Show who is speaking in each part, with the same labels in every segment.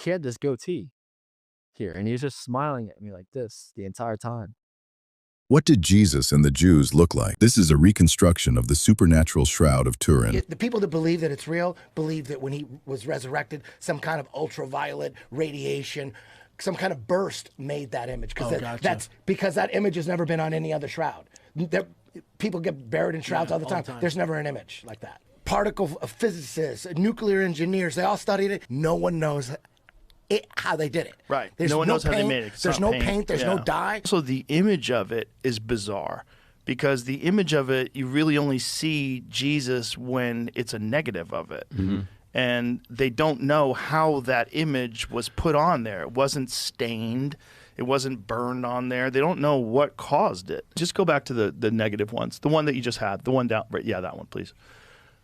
Speaker 1: he had this goatee here, and he was just smiling at me like this the entire time.
Speaker 2: What did Jesus and the Jews look like? This is a reconstruction of the supernatural shroud of Turin.
Speaker 3: The people that believe that it's real believe that when he was resurrected, some kind of ultraviolet radiation, some kind of burst made that image. That's because that image has never been on any other shroud. People get buried in shrouds all the time. There's never an image like that. Particle physicists, nuclear engineers, they all studied it. No one knows how they did it.
Speaker 4: Right. No one knows how they made it.
Speaker 3: There's no paint. There's no dye.
Speaker 4: So the image of it is bizarre because the image of it, you really only see Jesus when it's a negative of it. Mm-hmm. And they don't know how that image was put on there. It wasn't stained. It wasn't burned on there. They don't know what caused it. Just go back to the negative ones. The one that you just had. The one down. Right, yeah, that one, please.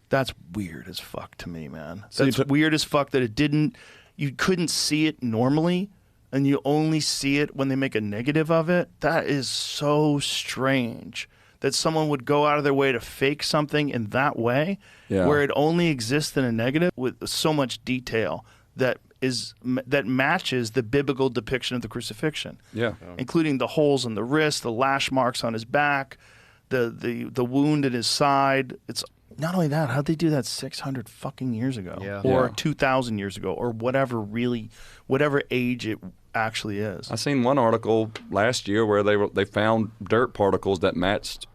Speaker 4: That's weird as fuck to me, man. That's weird as fuck that it didn't... You couldn't see it normally, and you only see it when they make a negative of it. That is so strange that someone would go out of their way to fake something in that way, where it only exists in a negative with so much detail that matches the biblical depiction of the crucifixion. Yeah, including the holes in the wrist, the lash marks on his back, the wound in his side. It's not only that, how'd they do that 600 fucking years ago? Or 2,000 years ago, or whatever age it actually is.
Speaker 5: I seen one article last year where they found dirt particles that matched,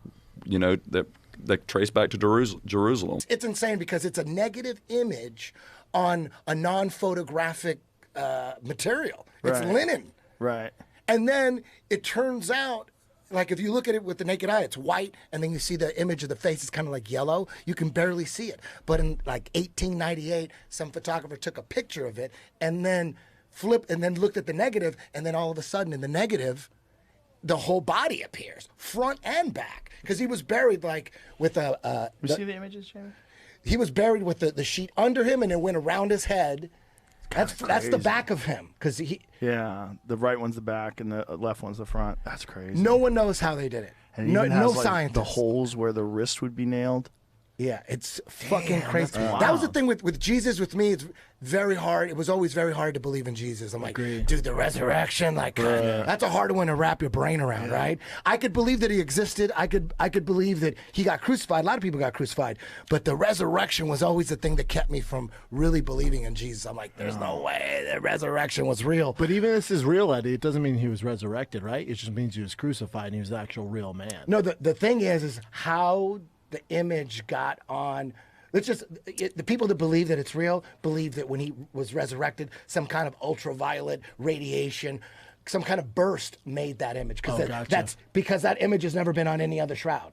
Speaker 5: that trace back to Jerusalem.
Speaker 3: It's insane because it's a negative image on a non-photographic material. It's linen.
Speaker 4: Right.
Speaker 3: And then it turns out, like if you look at it with the naked eye, it's white, and then you see the image of the face is kind of like yellow. You can barely see it. But in like 1898, some photographer took a picture of it and then looked at the negative, and then all of a sudden in the negative, the whole body appears, front and back, because he was buried like with a.
Speaker 4: You see the images, Jamie?
Speaker 3: He was buried with the sheet under him, and it went around his head. That's the back of him, because
Speaker 4: the right one's the back and the left one's the front. That's crazy.
Speaker 3: No one knows how they did it.
Speaker 4: And it even has, like, the holes where the wrist would be nailed.
Speaker 3: Yeah, it's fucking crazy. That was the thing with Jesus. With me, it's very hard. It was always very hard to believe in Jesus. I'm like, dude, the resurrection, like that's a hard one to wrap your brain around, right? I could believe that he existed. I could believe that he got crucified. A lot of people got crucified, but the resurrection was always the thing that kept me from really believing in Jesus. I'm like, there's no way the resurrection was real.
Speaker 6: But even if this is real, Eddie, it doesn't mean he was resurrected, right? It just means he was crucified and he was the actual real man.
Speaker 3: No, the thing is how the image got on. The people that believe that it's real believe that when he was resurrected, some kind of ultraviolet radiation, some kind of burst made that image. That's because that image has never been on any other shroud.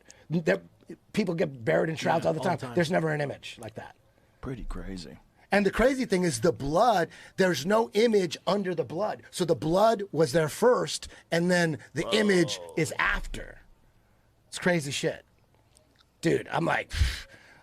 Speaker 3: People get buried in shrouds all the time. There's never an image like that.
Speaker 4: Pretty crazy.
Speaker 3: And the crazy thing is the blood, there's no image under the blood. So the blood was there first, and then the image is after. It's crazy shit. Dude, I'm like,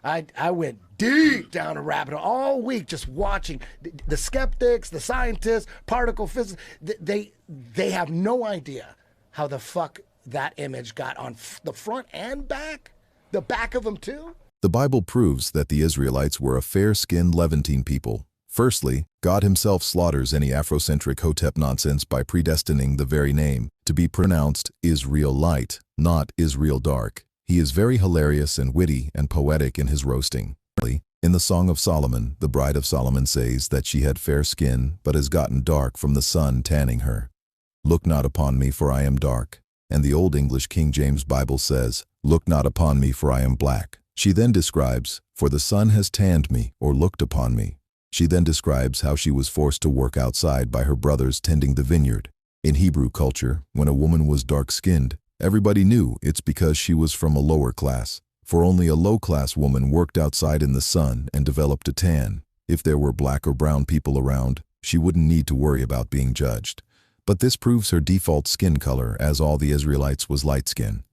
Speaker 3: I went deep down a rabbit hole all week just watching the skeptics, the scientists, particle physicists. They have no idea how the fuck that image got on the front and back, the back of them too.
Speaker 2: The Bible proves that the Israelites were a fair-skinned Levantine people. Firstly, God himself slaughters any Afrocentric Hotep nonsense by predestining the very name to be pronounced Israel Light, not Israel Dark. He is very hilarious and witty and poetic in his roasting. In the Song of Solomon, the bride of Solomon says that she had fair skin, but has gotten dark from the sun tanning her. Look not upon me, for I am dark. And the Old English King James Bible says, look not upon me, for I am black. She then describes, for the sun has tanned me, or looked upon me. She then describes how she was forced to work outside by her brothers tending the vineyard. In Hebrew culture, when a woman was dark-skinned, everybody knew it's because she was from a lower class, for only a low-class woman worked outside in the sun and developed a tan. If there were black or brown people around, she wouldn't need to worry about being judged. But this proves her default skin color, as all the Israelites was light skin.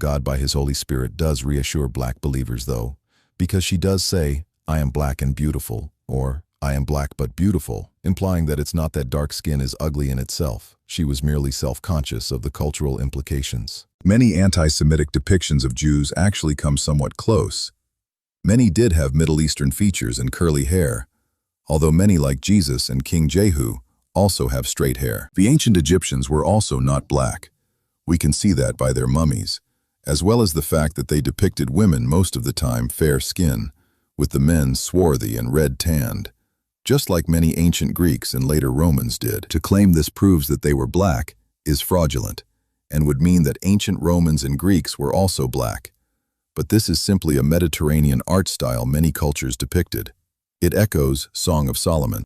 Speaker 2: God by his Holy Spirit does reassure black believers though, because she does say, I am black and beautiful, or I am black but beautiful, implying that it's not that dark skin is ugly in itself. She was merely self-conscious of the cultural implications. Many anti-Semitic depictions of Jews actually come somewhat close. Many did have Middle Eastern features and curly hair, although many like Jesus and King Jehu also have straight hair. The ancient Egyptians were also not black. We can see that by their mummies, as well as the fact that they depicted women most of the time fair skin, with the men swarthy and red-tanned, just like many ancient Greeks and later Romans did. To claim this proves that they were black is fraudulent, and would mean that ancient Romans and Greeks were also black. But this is simply a Mediterranean art style many cultures depicted. It echoes Song of Solomon.